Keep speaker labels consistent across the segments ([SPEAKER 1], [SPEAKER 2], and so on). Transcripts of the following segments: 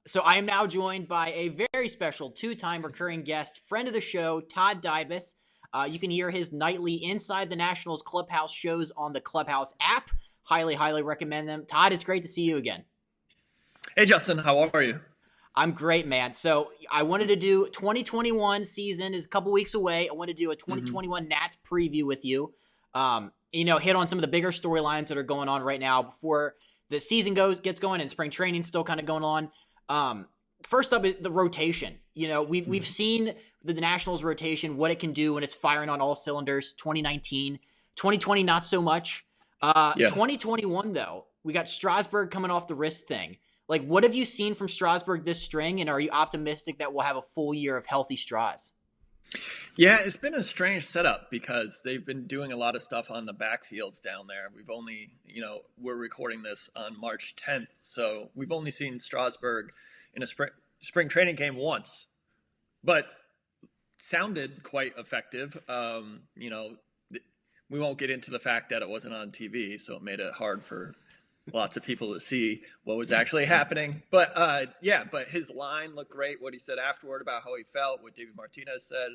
[SPEAKER 1] So I am now joined by a very special two-time recurring guest, friend of the show, Todd Dybas. You can hear his nightly Inside the Nationals Clubhouse shows on the Clubhouse app. Highly, highly recommend them. Todd, it's great to see you again.
[SPEAKER 2] Hey, Justin, how are you?
[SPEAKER 1] I'm great, man. So I wanted to do 2021 season is a couple weeks away. I want to do a
[SPEAKER 2] hmm
[SPEAKER 1] 2021 Nats preview with you. Hit on some of the bigger storylines that are going on right now before the season gets going and spring training still kind of going on. First up is the rotation. We've seen the Nationals rotation, what it can do when it's firing on all cylinders. 2019, 2020, not so much.
[SPEAKER 2] Yeah.
[SPEAKER 1] 2021 though, we got Strasburg coming off the wrist thing. Like, what have you seen from Strasburg this string, and are you optimistic that we'll have a full year of healthy Stras?
[SPEAKER 2] Yeah, it's been a strange setup because they've been doing a lot of stuff on the backfields down there. We've only, we're recording this on March 10th, so we've only seen Strasburg in a spring training game once, but sounded quite effective. We won't get into the fact that it wasn't on TV, so it made it hard for lots of people to see what was actually happening. But his line looked great. What he said afterward about how he felt, what David Martinez said.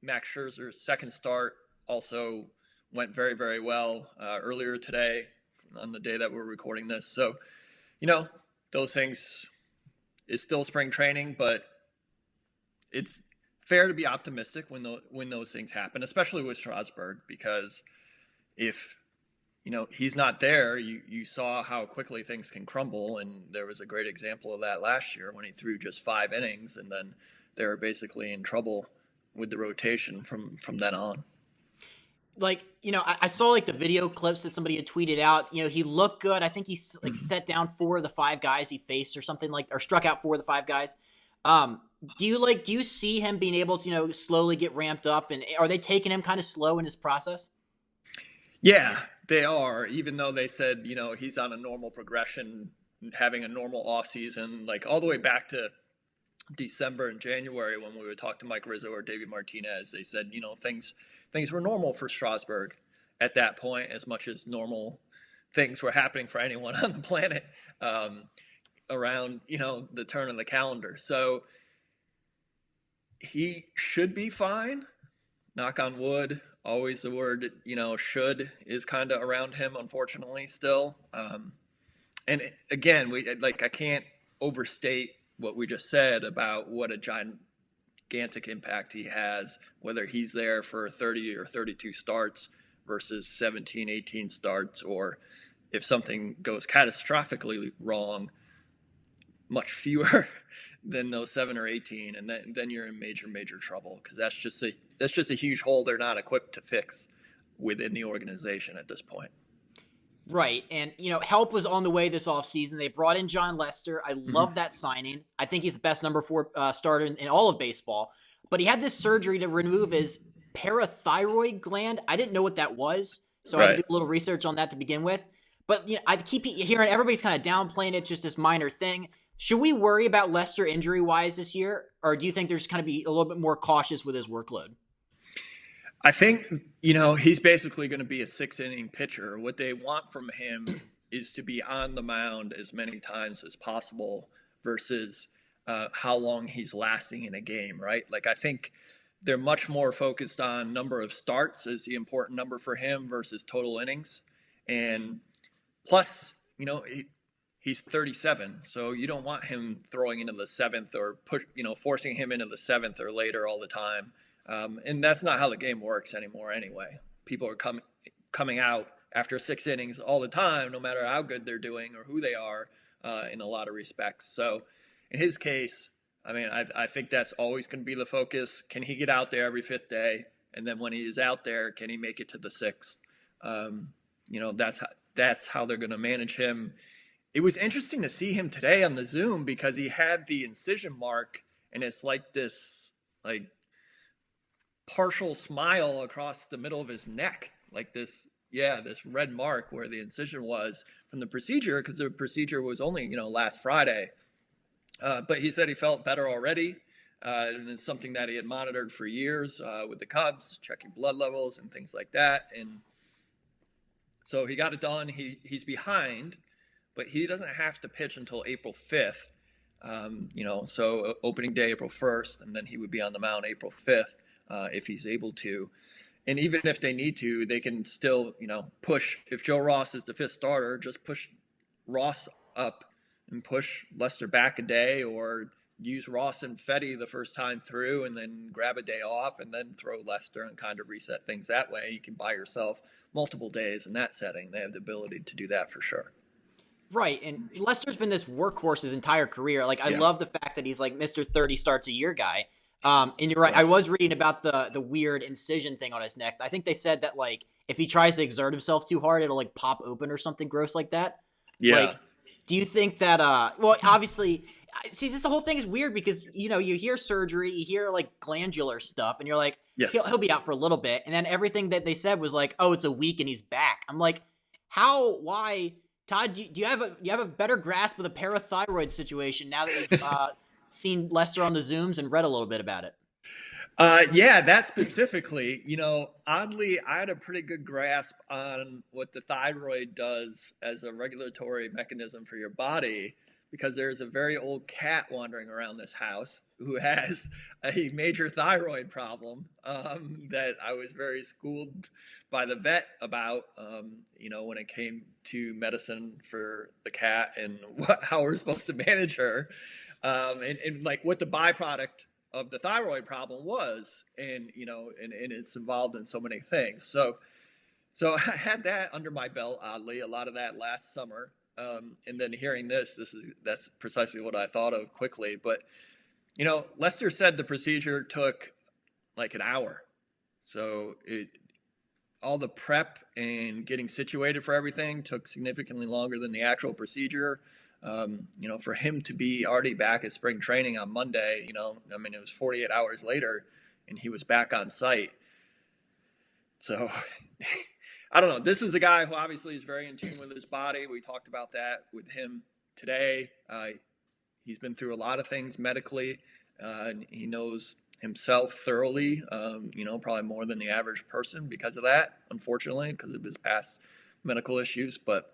[SPEAKER 2] Max Scherzer's second start also went very, very well earlier today on the day that we're recording this. So, those things is still spring training, but it's fair to be optimistic when those things happen, especially with Strasburg, because if he's not there, you saw how quickly things can crumble, and there was a great example of that last year when he threw just 5 innings, and then they were basically in trouble with the rotation from then on.
[SPEAKER 1] I saw the video clips that somebody had tweeted out. He looked good. I think he set down 4 of the 5 guys he faced or something or struck out 4 of the 5 guys. Do you see him being able to, slowly get ramped up, and are they taking him kind of slow in his process?
[SPEAKER 2] Yeah, they are, even though they said, he's on a normal progression, having a normal offseason, like all the way back to December and January when we would talk to Mike Rizzo or David Martinez. They said, things were normal for Strasburg at that point, as much as normal things were happening for anyone on the planet around, the turn of the calendar. So he should be fine, knock on wood. Always the word, should is kind of around him, unfortunately, still. And again, I can't overstate what we just said about what a gigantic impact he has, whether he's there for 30 or 32 starts versus 17, 18 starts, or if something goes catastrophically wrong, much fewer than those 7 or 18, and then you're in major trouble, because that's just a huge hole they're not equipped to fix within the organization at this point.
[SPEAKER 1] Right. And, help was on the way this offseason. They brought in John Lester. I love that signing. I think he's the best number 4 starter in all of baseball. But he had this surgery to remove his parathyroid gland. I didn't know what that was, so I had to do a little research on that to begin with. But, I keep hearing everybody's kind of downplaying it, just this minor thing. Should we worry about Lester injury-wise this year, or do you think there's kind of be a little bit more cautious with his workload?
[SPEAKER 2] I think, he's basically going to be a 6-inning pitcher. What they want from him is to be on the mound as many times as possible versus how long he's lasting in a game, right? I think they're much more focused on number of starts as the important number for him versus total innings. And plus, he's 37, so you don't want him throwing into the 7th or forcing him into the 7th or later all the time. And that's not how the game works anymore anyway. People are coming out after 6 innings all the time, no matter how good they're doing or who they are in a lot of respects. So in his case, I think that's always going to be the focus. Can he get out there every 5th day? And then when he is out there, can he make it to the 6th? That's how they're going to manage him. It was interesting to see him today on the Zoom because he had the incision mark, and it's like this partial smile across the middle of his neck, this red mark where the incision was from the procedure, because the procedure was only last Friday. But he said he felt better already, and it's something that he had monitored for years with the Cubs, checking blood levels and things like that. And so he got it done. He's behind, but he doesn't have to pitch until April 5th. So opening day April 1st, and then he would be on the mound April 5th if he's able to. And even if they need to, they can still, push. If Joe Ross is the fifth starter, just push Ross up and push Lester back a day, or use Ross and Fetty the first time through and then grab a day off and then throw Lester and kind of reset things that way. You can buy yourself multiple days in that setting. They have the ability to do that for sure.
[SPEAKER 1] Right, and Lester's been this workhorse his entire career. Like, I love the fact that he's like Mr. 30 starts a year guy. And you're right. I was reading about the weird incision thing on his neck. I think they said that, like, if he tries to exert himself too hard, it'll like pop open or something gross like that.
[SPEAKER 2] Yeah.
[SPEAKER 1] Like, do you think that? Well, obviously, see, this the whole thing is weird because you hear surgery, you hear like glandular stuff, and you're like,
[SPEAKER 2] Yes.
[SPEAKER 1] he'll be out for a little bit, and then everything that they said was like, oh, it's a week and he's back. I'm like, how? Why? Todd, do you have a better grasp of the parathyroid situation now that you've seen Lester on the Zooms and read a little bit about it?
[SPEAKER 2] Yeah, that specifically, oddly, I had a pretty good grasp on what the thyroid does as a regulatory mechanism for your body, because there's a very old cat wandering around this house who has a major thyroid problem that I was very schooled by the vet about, when it came to medicine for the cat and how we're supposed to manage her, and like what the byproduct of the thyroid problem was, and it's involved in so many things. So I had that under my belt, oddly, a lot of that last summer. And then hearing that's precisely what I thought of quickly. But, Lester said the procedure took like an hour. So all the prep and getting situated for everything took significantly longer than the actual procedure. For him to be already back at spring training on Monday, it was 48 hours later and he was back on site. So I don't know. This is a guy who obviously is very in tune with his body. We talked about that with him today. He's been through a lot of things medically. And he knows himself thoroughly, probably more than the average person because of that, unfortunately, because of his past medical issues. But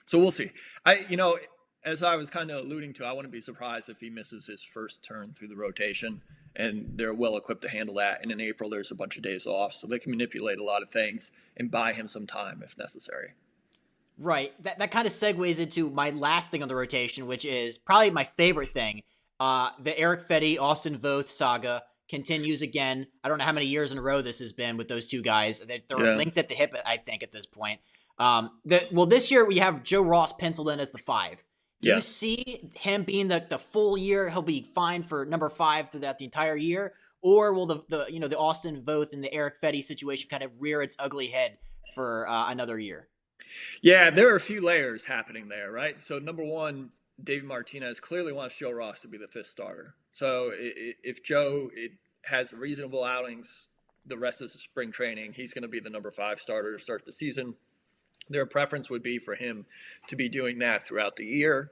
[SPEAKER 2] so we'll see. As I was kind of alluding to, I wouldn't be surprised if he misses his first turn through the rotation, and they're well equipped to handle that. And in April, there's a bunch of days off, so they can manipulate a lot of things and buy him some time if necessary.
[SPEAKER 1] Right. That kind of segues into my last thing on the rotation, which is probably my favorite thing. The Eric Fetty, Austin Voth saga continues again. I don't know how many years in a row this has been with those two guys. They're linked at the hip, I think, at this point. This year we have Joe Ross penciled in as the 5. Do you see him being the full year? He'll be fine for number 5 throughout the entire year, or will the Austin Voth and the Eric Fetty situation kind of rear its ugly head for another year?
[SPEAKER 2] Yeah, there are a few layers happening there, right? So number one, David Martinez clearly wants Joe Ross to be the 5th starter. So if Joe has reasonable outings the rest of the spring training, he's going to be the number 5 starter to start the season. Their preference would be for him to be doing that throughout the year.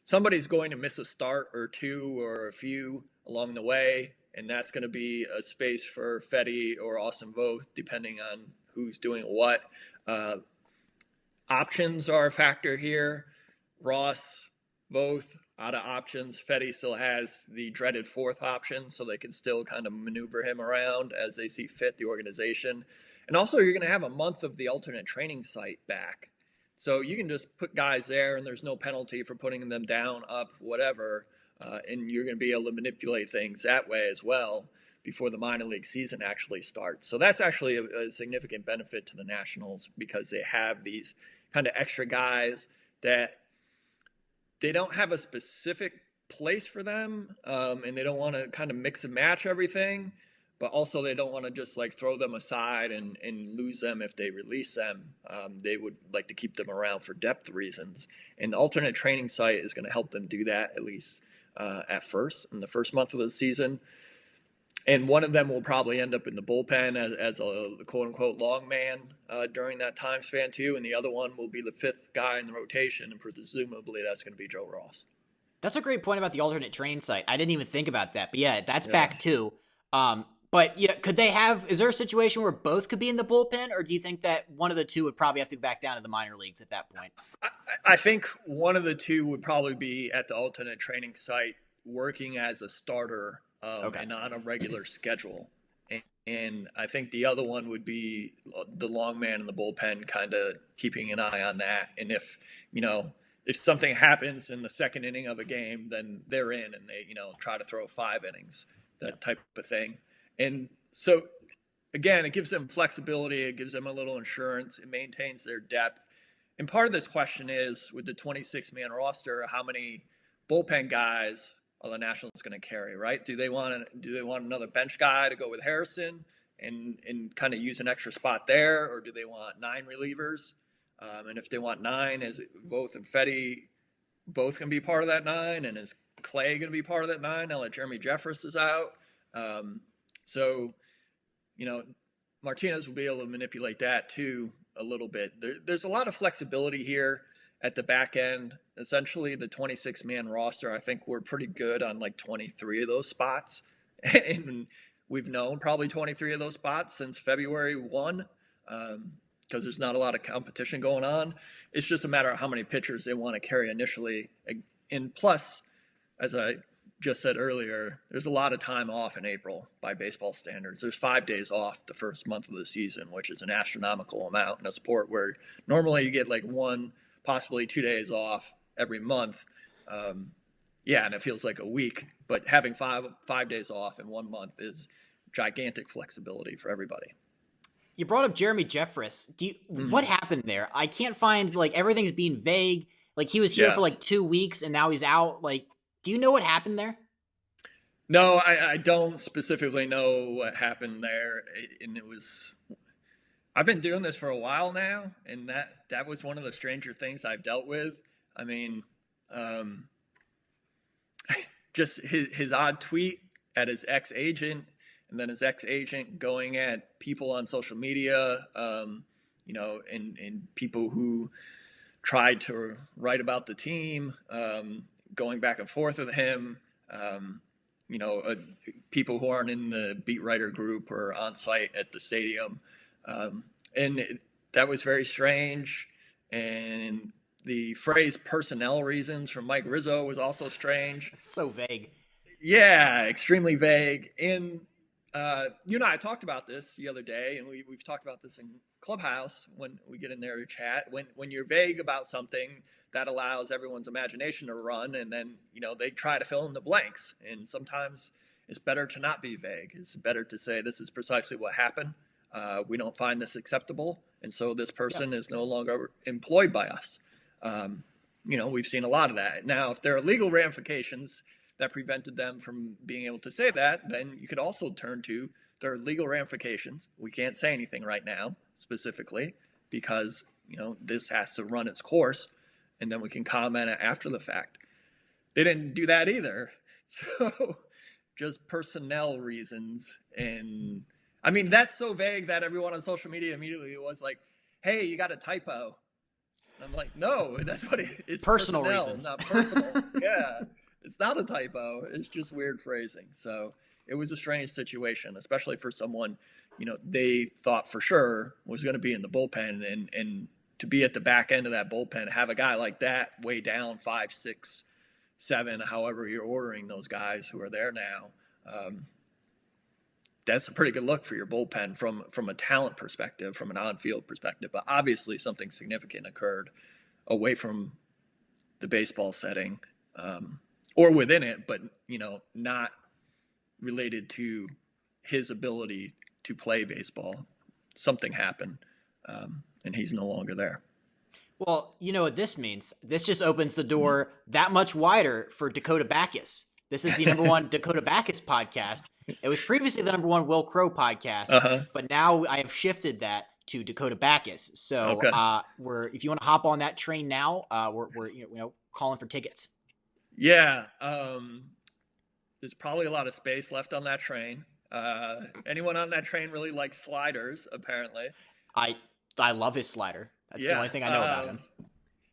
[SPEAKER 2] Somebody's going to miss a start or two or a few along the way, and that's going to be a space for Fetty or Austin Voth, depending on who's doing what. Options are a factor here. Ross, Voth, out of options. Fetty still has the dreaded 4th option, so they can still kind of maneuver him around as they see fit, the organization. And also, you're going to have a month of the alternate training site back. So you can just put guys there, and there's no penalty for putting them down, up, whatever. And you're going to be able to manipulate things that way as well before the minor league season actually starts. So that's actually a significant benefit to the Nationals, because they have these kind of extra guys that they don't have a specific place for them, and they don't want to kind of mix and match everything. But also they don't want to just like throw them aside and lose them if they release them. They would like to keep them around for depth reasons. And the alternate training site is going to help them do that, at least at first, in the first month of the season. And one of them will probably end up in the bullpen as a quote-unquote long man during that time span too. And the other one will be the 5th guy in the rotation, and presumably that's going to be Joe Ross.
[SPEAKER 1] That's a great point about the alternate train site. I didn't even think about that. But yeah, that's back too. But yeah, is there a situation where both could be in the bullpen, or do you think that one of the two would probably have to go back down to the minor leagues at that point?
[SPEAKER 2] I think one of the two would probably be at the alternate training site working as a starter
[SPEAKER 1] Okay.
[SPEAKER 2] and on a regular schedule. And I think the other one would be the long man in the bullpen, kind of keeping an eye on that. And if something happens in the second inning of a game, then they're in and they, try to throw 5 innings, that type of thing. And so, again, it gives them flexibility. It gives them a little insurance. It maintains their depth. And part of this question is, with the 26-man roster, how many bullpen guys are the Nationals going to carry, right? Do they want another bench guy to go with Harrison and kind of use an extra spot there, or do they want 9 relievers? And if they want 9, is it Voth and Fetty both going to be part of that 9? And is Clay going to be part of that 9 now that Jeremy Jeffress is out? So, Martinez will be able to manipulate that too a little bit. There's a lot of flexibility here at the back end. Essentially, the 26-man roster, I think we're pretty good on like 23 of those spots. And we've known probably 23 of those spots since February 1 because there's not a lot of competition going on. It's just a matter of how many pitchers they want to carry initially. And plus, as I just said earlier, there's a lot of time off in April by baseball standards. There's 5 days off the first month of the season, which is an astronomical amount in a sport where normally you get like 1, possibly 2 days off every month. And it feels like a week, but having five days off in 1 month is gigantic flexibility for everybody.
[SPEAKER 1] You brought up Jeremy Jeffress. What happened there? I can't find, everything's being vague. He was here for 2 weeks and now he's out. Do you know what happened there?
[SPEAKER 2] No, I don't specifically know what happened there. I've been doing this for a while now, and that was one of the stranger things I've dealt with. I mean, just his odd tweet at his ex-agent, and then his ex-agent going at people on social media, and people who tried to write about the team, going back and forth with him, people who aren't in the beat writer group or on site at the stadium. That was very strange. And the phrase personnel reasons from Mike Rizzo was also strange.
[SPEAKER 1] It's so vague.
[SPEAKER 2] Yeah, extremely vague. And you and I talked about this the other day, and we've talked about this in Clubhouse when we get in there to chat. When you're vague about something, that allows everyone's imagination to run, and then they try to fill in the blanks. And sometimes it's better to not be vague. It's better to say this is precisely what happened. We don't find this acceptable, and so this person is no longer employed by us. We've seen a lot of that. Now, if there are legal ramifications that prevented them from being able to say that, then you could also turn to there are legal ramifications. We can't say anything right now specifically because this has to run its course, and then we can comment after the fact. They didn't do that either. So just personnel reasons. And I mean, that's so vague that everyone on social media immediately was like, hey, you got a typo. And I'm like, no, that's what it's
[SPEAKER 1] personal
[SPEAKER 2] personnel,
[SPEAKER 1] reasons,
[SPEAKER 2] not personal. Yeah, it's not a typo. It's just weird phrasing. So it was a strange situation, especially for someone, they thought for sure was going to be in the bullpen, and to be at the back end of that bullpen, have a guy like that way down 5, 6, 7, however you're ordering those guys who are there now. That's a pretty good look for your bullpen from a talent perspective, from an on-field perspective. But obviously something significant occurred away from the baseball setting, or within it, but not related to his ability to play baseball. Something happened, and he's no longer there.
[SPEAKER 1] Well, you know what this means? This just opens the door that much wider for Dakota Backus. This is the number 1 Dakota Backus podcast. It was previously the number 1 Will Crow podcast, but now I have shifted that to Dakota Backus. So if you want to hop on that train now, we're calling for tickets.
[SPEAKER 2] Yeah, there's probably a lot of space left on that train. Anyone on that train really likes sliders, apparently.
[SPEAKER 1] I love his slider. That's the only thing I know about him.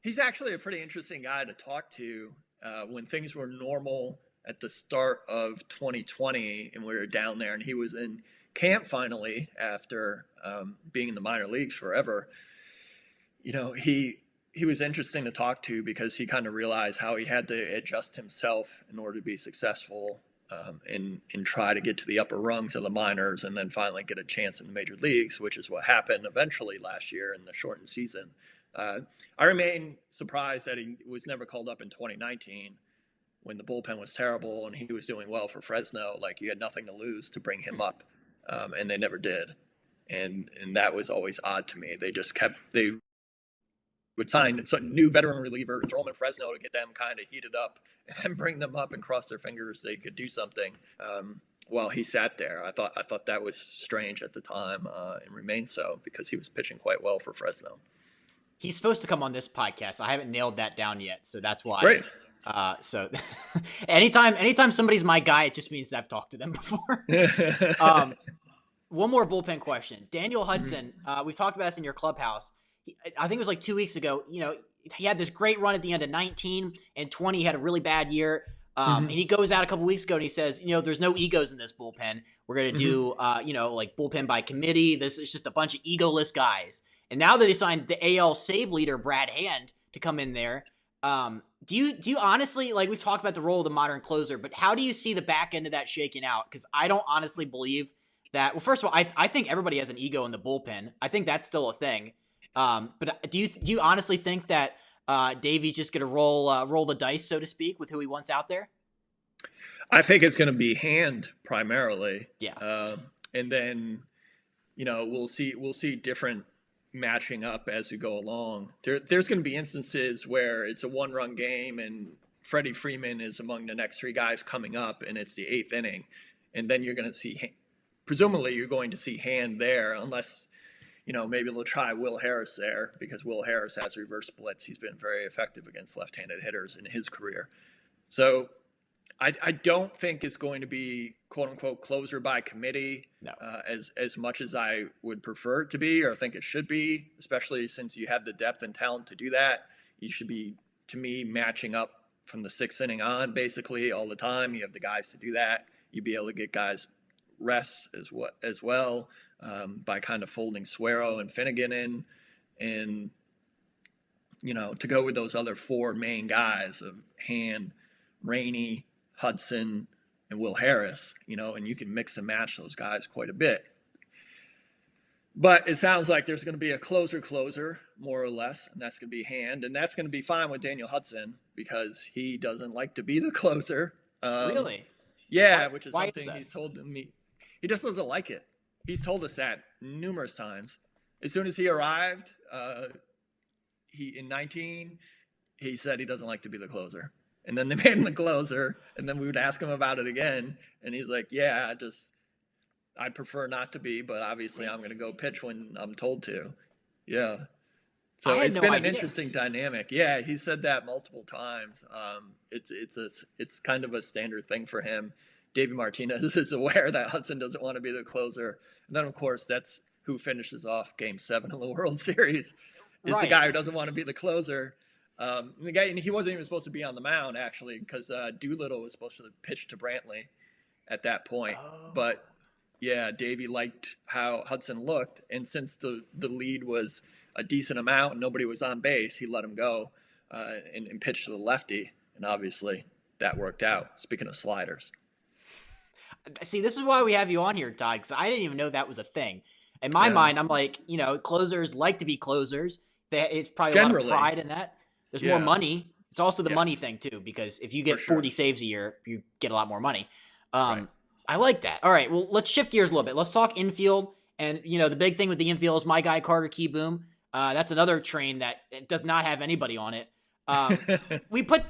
[SPEAKER 2] He's actually a pretty interesting guy to talk to when things were normal at the start of 2020, and we were down there, and he was in camp finally after being in the minor leagues forever. He was interesting to talk to because he kind of realized how he had to adjust himself in order to be successful and try to get to the upper rungs of the minors and then finally get a chance in the major leagues, which is what happened eventually last year in the shortened season. I remain surprised that he was never called up in 2019 when the bullpen was terrible and he was doing well for Fresno. Like, you had nothing to lose to bring him up, and they never did. And that was always odd to me. They would sign a new veteran reliever, throw them in Fresno to get them kind of heated up, and then bring them up and cross their fingers they could do something while he sat there. I thought that was strange at the time, and remains so because he was pitching quite well for Fresno.
[SPEAKER 1] He's supposed to come on this podcast. I haven't nailed that down yet, so that's why.
[SPEAKER 2] Great.
[SPEAKER 1] So anytime somebody's my guy, it just means that I've talked to them before. One more bullpen question. Daniel Hudson, we've talked about this in your clubhouse. I think it was like 2 weeks ago. He had this great run at the end of 19 and 20. He had a really bad year. And he goes out a couple weeks ago and he says, there's no egos in this bullpen. We're going to do, like bullpen by committee. This is just a bunch of egoless guys. And now that they signed the AL save leader, Brad Hand, to come in there, do you honestly, like, we've talked about the role of the modern closer, but how do you see the back end of that shaking out? Because I don't honestly believe that. Well, first of all, I think everybody has an ego in the bullpen. I think that's still a thing. But do you honestly think that Davey's just going to roll the dice, so to speak, with who he wants out there?
[SPEAKER 2] I think it's going to be Hand primarily.
[SPEAKER 1] Yeah.
[SPEAKER 2] And then, we'll see different matching up as we go along. There's going to be instances where it's a one-run game and Freddie Freeman is among the next three guys coming up and it's the eighth inning. And then you're going to see, presumably you're going to see Hand there unless, maybe they'll try Will Harris there because Will Harris has reverse splits. He's been very effective against left-handed hitters in his career. So I don't think it's going to be quote unquote closer by committee.
[SPEAKER 1] No.
[SPEAKER 2] As much as I would prefer it to be, or think it should be, especially since you have the depth and talent to do that. You should be, to me, matching up from the sixth inning on basically all the time. You have the guys to do that. You'd be able to get guys rest as well by kind of folding Suero and Finnegan in, and to go with those other four main guys of Hand, Rainey, Hudson, and Will Harris, and you can mix and match those guys quite a bit. But it sounds like there's going to be a closer, more or less, and that's going to be Hand, and that's going to be fine with Daniel Hudson because he doesn't like to be the closer.
[SPEAKER 1] Really?
[SPEAKER 2] Yeah, which is
[SPEAKER 1] why
[SPEAKER 2] something
[SPEAKER 1] is
[SPEAKER 2] he's told me. He just doesn't like it. He's told us that numerous times. As soon as he arrived, in 19, he said he doesn't like to be the closer. And then they made him the closer, and then we would ask him about it again, and he's like, yeah, I'd prefer not to be, but obviously I'm going to go pitch when I'm told to. Yeah. So it's been an interesting dynamic. Yeah, he said that multiple times. It's kind of a standard thing for him. Davey Martinez is aware that Hudson doesn't want to be the closer. And then, of course, that's who finishes off Game 7 of the World Series, is the guy who doesn't want to be the closer. And he wasn't even supposed to be on the mound, actually, because Doolittle was supposed to pitch to Brantley at that point. Oh. But, yeah, Davey liked how Hudson looked. And since the lead was a decent amount and nobody was on base, he let him go and pitch to the lefty. And obviously that worked out, speaking of sliders.
[SPEAKER 1] See, this is why we have you on here, Todd, because I didn't even know that was a thing. In my mind, I'm like, closers like to be closers. It's probably a lot of pride in that. There's more money. It's also the money thing, too, because if you get 40 saves a year, you get a lot more money. Right. I like that. All right, well, let's shift gears a little bit. Let's talk infield. And, the big thing with the infield is my guy, Carter Kieboom. That's another train that does not have anybody on it. We put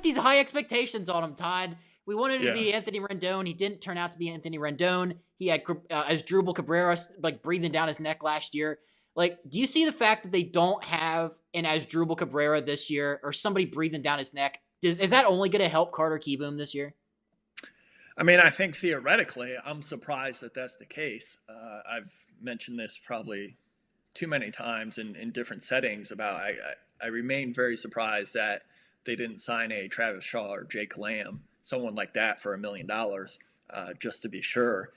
[SPEAKER 1] these high expectations on him, Todd. We wanted him to be Anthony Rendon. He didn't turn out to be Anthony Rendon. He had Asdrubal Cabrera breathing down his neck last year. Do you see the fact that they don't have an Asdrubal Cabrera this year or somebody breathing down his neck? Is that only going to help Carter Kieboom this year?
[SPEAKER 2] I mean, I think theoretically, I'm surprised that that's the case. I've mentioned this probably too many times in different settings about I remain very surprised that they didn't sign a Travis Shaw or Jake Lamb someone like that for $1 million, just to be sure.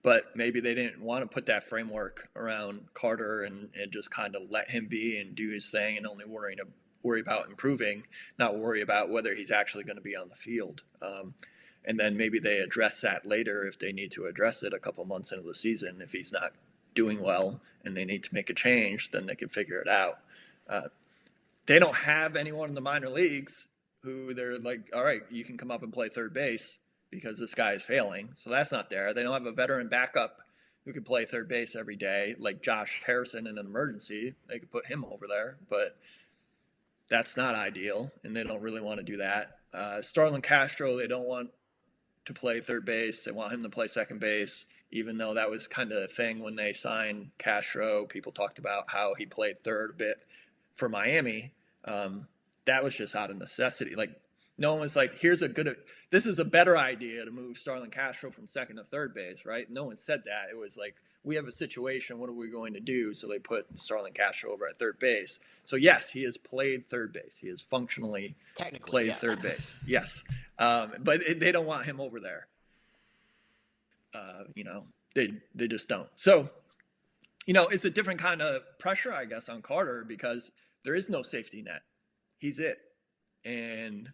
[SPEAKER 2] But maybe they didn't want to put that framework around Carter and just kind of let him be and do his thing and only worry about improving, not worry about whether he's actually going to be on the field. And then maybe they address that later if they need to address it a couple months into the season. If he's not doing well and they need to make a change, then they can figure it out. They don't have anyone in the minor leagues who they're like, all right, you can come up and play third base because this guy is failing. So that's not there. They don't have a veteran backup who can play third base every day, like Josh Harrison in an emergency. They could put him over there, but that's not ideal, and they don't really want to do that. Starlin Castro, they don't want to play third base. They want him to play second base, even though that was kind of a thing when they signed Castro. People talked about how he played third a bit for Miami. That was just out of necessity. Like, no one was like, this is a better idea to move Starlin Castro from second to third base, right? No one said that. It was like, we have a situation, what are we going to do? So they put Starlin Castro over at third base. So yes, he has played third base. He has functionally played third base. Yes. But they don't want him over there. They just don't. So, it's a different kind of pressure, I guess, on Carter because there is no safety net. He's it. And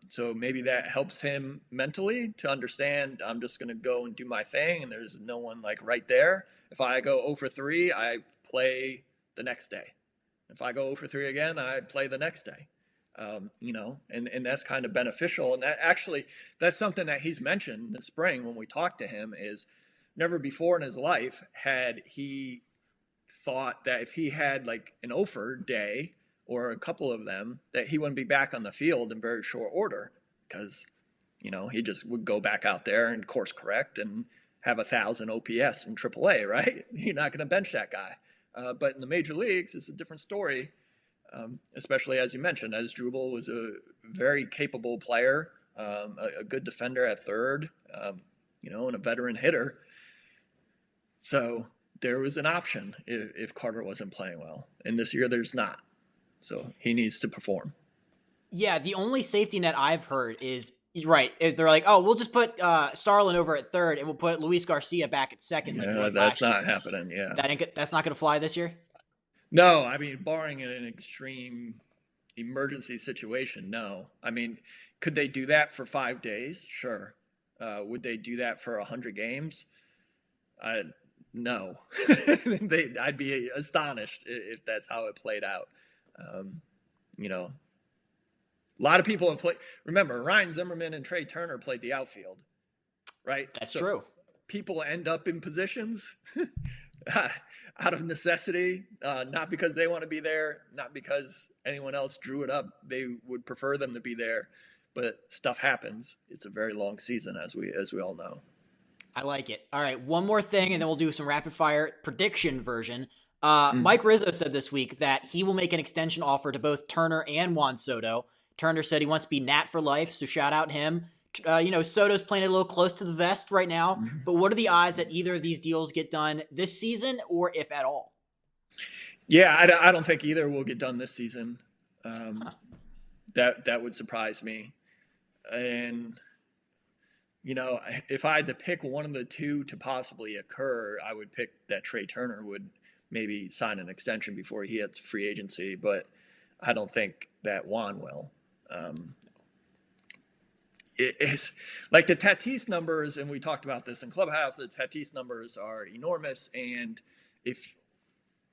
[SPEAKER 2] so maybe that helps him mentally to understand I'm just going to go and do my thing and there's no one like right there. If I go 0 for 3, I play the next day. If I go 0 for 3 again, I play the next day. And that's kind of beneficial. And that's something that he's mentioned in the spring when we talked to him is never before in his life had he thought that if he had like an 0 for day or a couple of them, that he wouldn't be back on the field in very short order because, he just would go back out there and course correct and have 1,000 OPS in AAA, right? You're not going to bench that guy. But in the major leagues, it's a different story, especially as you mentioned, as Asdrubal was a very capable player, a good defender at third, and a veteran hitter. So there was an option if Carter wasn't playing well. And this year there's not. So he needs to perform.
[SPEAKER 1] Yeah, the only safety net I've heard is, right, they're like, oh, we'll just put Starlin over at third and we'll put Luis Garcia back at second.
[SPEAKER 2] That's not happening, yeah.
[SPEAKER 1] That's not going to fly this year?
[SPEAKER 2] No, I mean, barring an extreme emergency situation, no. I mean, could they do that for 5 days? Sure. Would they do that for 100 games? No. I'd be astonished if that's how it played out. A lot of people have played. Remember, Ryan Zimmerman and Trey Turner played the outfield, right?
[SPEAKER 1] That's true.
[SPEAKER 2] People end up in positions out of necessity, not because they want to be there, not because anyone else drew it up. They would prefer them to be there, but stuff happens. It's a very long season, as we all know.
[SPEAKER 1] I like it. All right, one more thing, and then we'll do some rapid fire prediction version. Mike Rizzo said this week that he will make an extension offer to both Turner and Juan Soto. Turner said he wants to be Nat for life, so shout out him. Soto's playing a little close to the vest right now, but what are the odds that either of these deals get done this season or if at all?
[SPEAKER 2] Yeah, I don't think either will get done this season. That would surprise me. And, if I had to pick one of the two to possibly occur, I would pick that Trey Turner would maybe sign an extension before he hits free agency, but I don't think that Juan will. It's like the Tatis numbers, and we talked about this in Clubhouse, the Tatis numbers are enormous, and if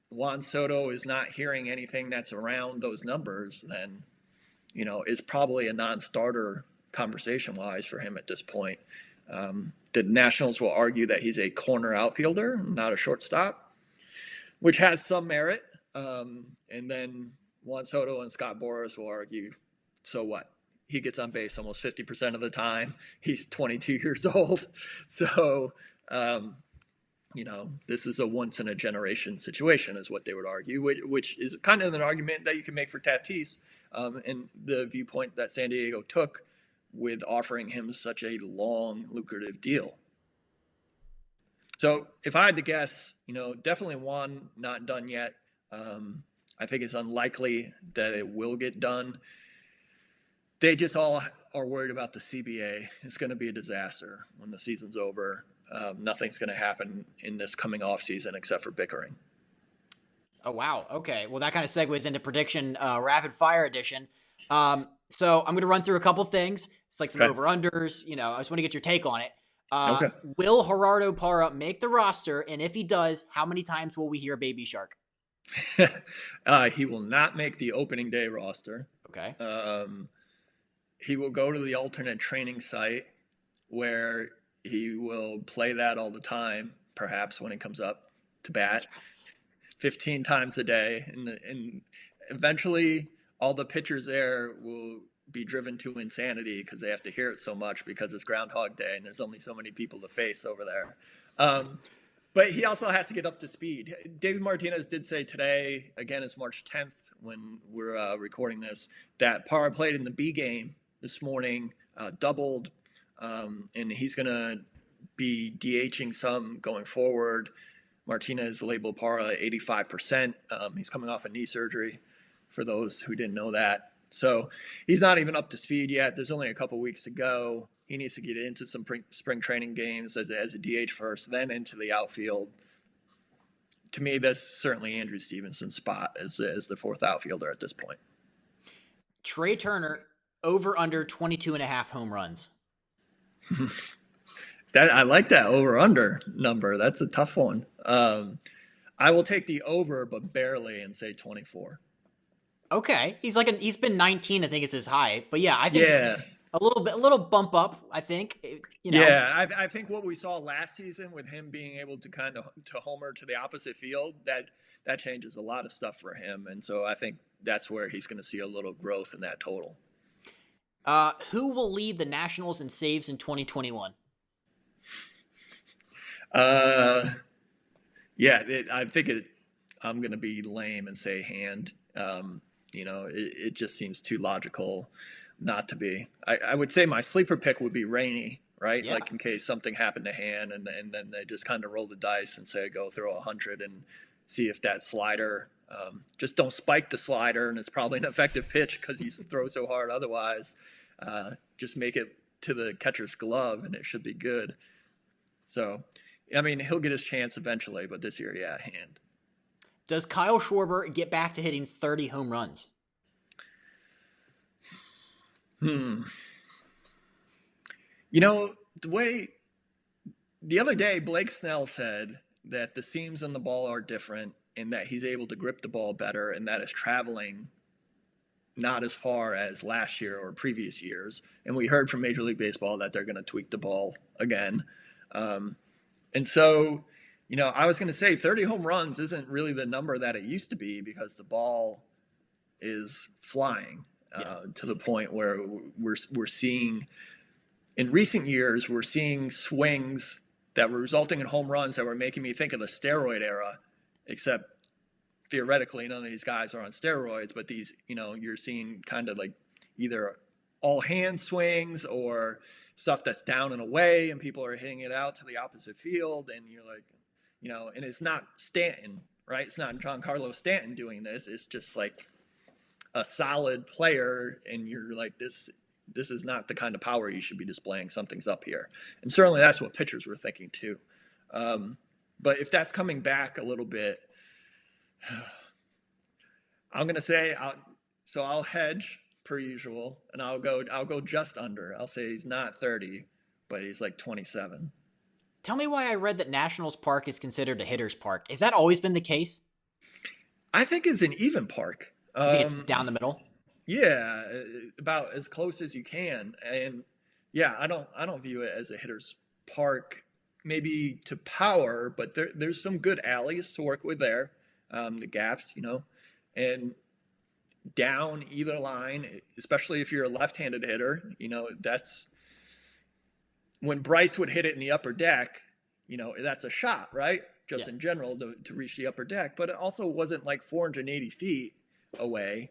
[SPEAKER 2] Juan Soto is not hearing anything that's around those numbers, then, it's probably a non-starter conversation-wise for him at this point. The Nationals will argue that he's a corner outfielder, not a shortstop, which has some merit. And then Juan Soto and Scott Boras will argue, so what? He gets on base almost 50% of the time. He's 22 years old. So, this is a once-in-a-generation situation is what they would argue, which is kind of an argument that you can make for Tatis and the viewpoint that San Diego took with offering him such a long, lucrative deal. So if I had to guess, definitely Juan not done yet. I think it's unlikely that it will get done. They just all are worried about the CBA. It's going to be a disaster when the season's over. Nothing's going to happen in this coming off season except for bickering.
[SPEAKER 1] Oh, wow. Okay. Well, that kind of segues into prediction rapid fire edition. So I'm going to run through a couple things. It's like some over-unders. I just want to get your take on it.
[SPEAKER 2] Okay.
[SPEAKER 1] Will Gerardo Parra make the roster? And if he does, how many times will we hear Baby Shark?
[SPEAKER 2] He will not make the opening day roster.
[SPEAKER 1] Okay.
[SPEAKER 2] He will go to the alternate training site where he will play that all the time, perhaps when it comes up to bat. Yes. 15 times a day. And eventually all the pitchers there will be driven to insanity because they have to hear it so much because it's Groundhog Day and there's only so many people to face over there. But he also has to get up to speed. David Martinez did say today, again, it's March 10th when we're recording this, that Parra played in the B game this morning, doubled, and he's going to be DHing some going forward. Martinez labeled Parra 85%. He's coming off a knee surgery, for those who didn't know that. So he's not even up to speed yet. There's only a couple weeks to go. He needs to get into some spring training games as a DH first, then into the outfield. To me, that's certainly Andrew Stevenson's spot as the fourth outfielder at this point.
[SPEAKER 1] Trey Turner, over under 22.5 home runs.
[SPEAKER 2] I like that over-under number. That's a tough one. I will take the over, but barely, and say 24.
[SPEAKER 1] Okay, he's been 19. I think is his high, but yeah, I think a little bump up. I think
[SPEAKER 2] Yeah, I think what we saw last season with him being able to kind of to homer to the opposite field, that changes a lot of stuff for him, and so I think that's where he's going to see a little growth in that total.
[SPEAKER 1] Who will lead the Nationals in saves in 2021?
[SPEAKER 2] I think I'm going to be lame and say Hand. It just seems too logical not to be. I would say my sleeper pick would be Rainey, right? Yeah. Like in case something happened to Hand, and then they just kind of roll the dice and say go throw 100 and see if that slider. Just don't spike the slider, and it's probably an effective pitch because you throw so hard otherwise. Just make it to the catcher's glove, and it should be good. So, I mean, he'll get his chance eventually, but this year, Hand.
[SPEAKER 1] Does Kyle Schwarber get back to hitting 30 home runs?
[SPEAKER 2] The other day, Blake Snell said that the seams on the ball are different and that he's able to grip the ball better and that is traveling not as far as last year or previous years. And we heard from Major League Baseball that they're going to tweak the ball again. And so, I was going to say 30 home runs isn't really the number that it used to be because the ball is flying to the point where we're seeing in recent years, we're seeing swings that were resulting in home runs that were making me think of the steroid era, except theoretically none of these guys are on steroids, but these, you're seeing kind of like either all hand swings or stuff that's down and away and people are hitting it out to the opposite field. And you're like, and it's not Stanton, right? It's not Giancarlo Stanton doing this. It's just like a solid player. And you're like, this is not the kind of power you should be displaying. Something's up here. And certainly that's what pitchers were thinking too. But if that's coming back a little bit, I'm going to say, I'll hedge per usual, and I'll go just under. I'll say he's not 30, but he's like 27.
[SPEAKER 1] Tell me why I read that Nationals Park is considered a hitter's park. Has that always been the case?
[SPEAKER 2] I think it's an even park.
[SPEAKER 1] I think it's down the middle.
[SPEAKER 2] Yeah, about as close as you can. And yeah, I don't view it as a hitter's park, maybe to power, but there's some good alleys to work with there. The gaps, and down either line, especially if you're a left-handed hitter, that's when Bryce would hit it in the upper deck, that's a shot, right? Just in general to reach the upper deck, but it also wasn't like 480 feet away.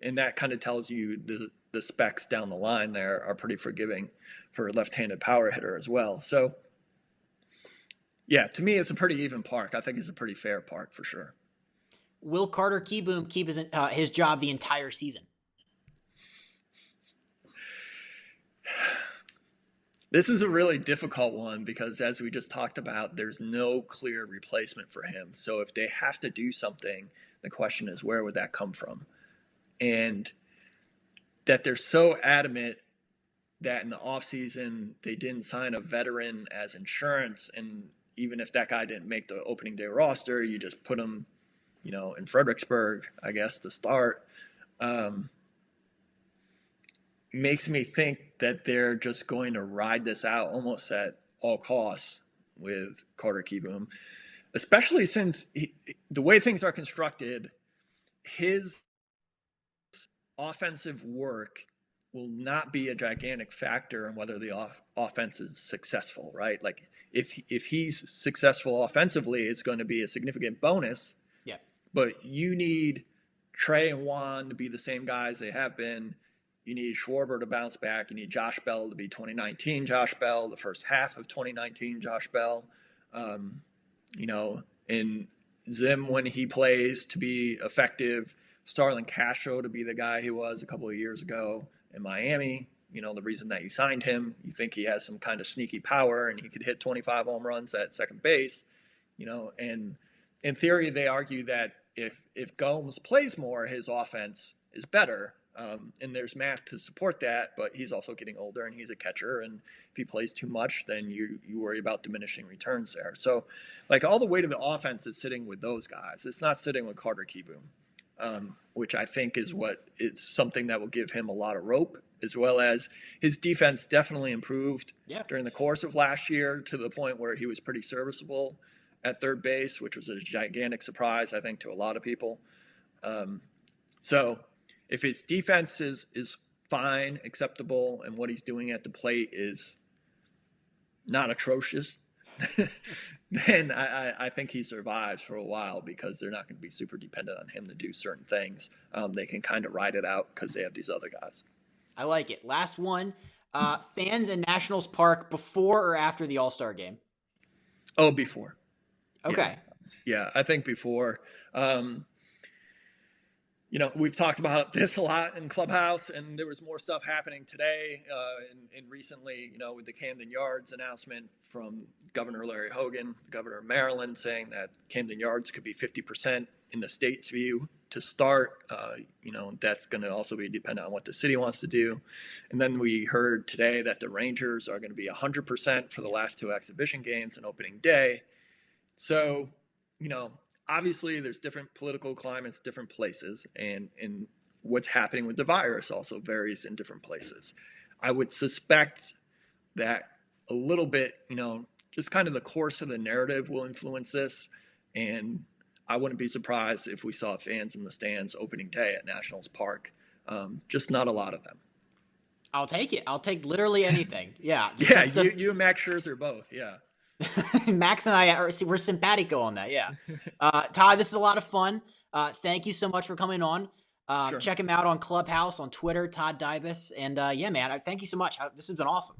[SPEAKER 2] And that kind of tells you the specs down the line there are pretty forgiving for a left-handed power hitter as well. So yeah, to me, it's a pretty even park. I think it's a pretty fair park for sure.
[SPEAKER 1] Will Carter Kieboom keep his job the entire season?
[SPEAKER 2] This is a really difficult one because, as we just talked about, there's no clear replacement for him. So if they have to do something, the question is, where would that come from? And that they're so adamant that in the offseason they didn't sign a veteran as insurance, and even if that guy didn't make the opening day roster, you just put him, in Fredericksburg, I guess, to start. Makes me think that they're just going to ride this out almost at all costs with Carter Kieboom, especially since the way things are constructed, his offensive work will not be a gigantic factor in whether the offense is successful, right? Like if he's successful offensively, it's going to be a significant bonus.
[SPEAKER 1] Yeah.
[SPEAKER 2] But you need Trey and Juan to be the same guys they have been. You need Schwarber to bounce back. You need Josh Bell to be 2019 Josh Bell, the first half of 2019 Josh Bell. And Zim, when he plays, to be effective. Starlin Castro to be the guy he was a couple of years ago in Miami. The reason that you signed him, you think he has some kind of sneaky power and he could hit 25 home runs at second base. And in theory, they argue that if Gomes plays more, his offense is better. And there's math to support that, but he's also getting older and he's a catcher. And if he plays too much, then you worry about diminishing returns there. So like all the weight of the offense is sitting with those guys. It's not sitting with Carter Kieboom, which I think is something that will give him a lot of rope, as well as his defense definitely improved during the course of last year to the point where he was pretty serviceable at third base, which was a gigantic surprise, I think, to a lot of people. So if his defense is fine, acceptable, and what he's doing at the plate is not atrocious, then I think he survives for a while because they're not going to be super dependent on him to do certain things. They can kind of ride it out because they have these other guys.
[SPEAKER 1] I like it. Last one. Fans in Nationals Park before or after the All-Star game?
[SPEAKER 2] Oh, before.
[SPEAKER 1] Okay.
[SPEAKER 2] Yeah, I think before. We've talked about this a lot in Clubhouse, and there was more stuff happening today and recently, with the Camden Yards announcement from Governor Larry Hogan, Governor of Maryland, saying that Camden Yards could be 50% in the state's view to start. That's going to also be dependent on what the city wants to do. And then we heard today that the Rangers are going to be 100% for the last two exhibition games and opening day. So, obviously there's different political climates, different places, and what's happening with the virus also varies in different places. I would suspect that a little bit, just kind of the course of the narrative will influence this. And I wouldn't be surprised if we saw fans in the stands opening day at Nationals Park. Just not a lot of them.
[SPEAKER 1] I'll take it. I'll take literally anything. Yeah.
[SPEAKER 2] You and Max Scherzer both. Yeah.
[SPEAKER 1] Max and I we're simpatico on that. Yeah. Todd, this is a lot of fun. Thank you so much for coming on. Sure. Check him out on Clubhouse, on Twitter, Todd Dybas. And man, thank you so much. This has been awesome.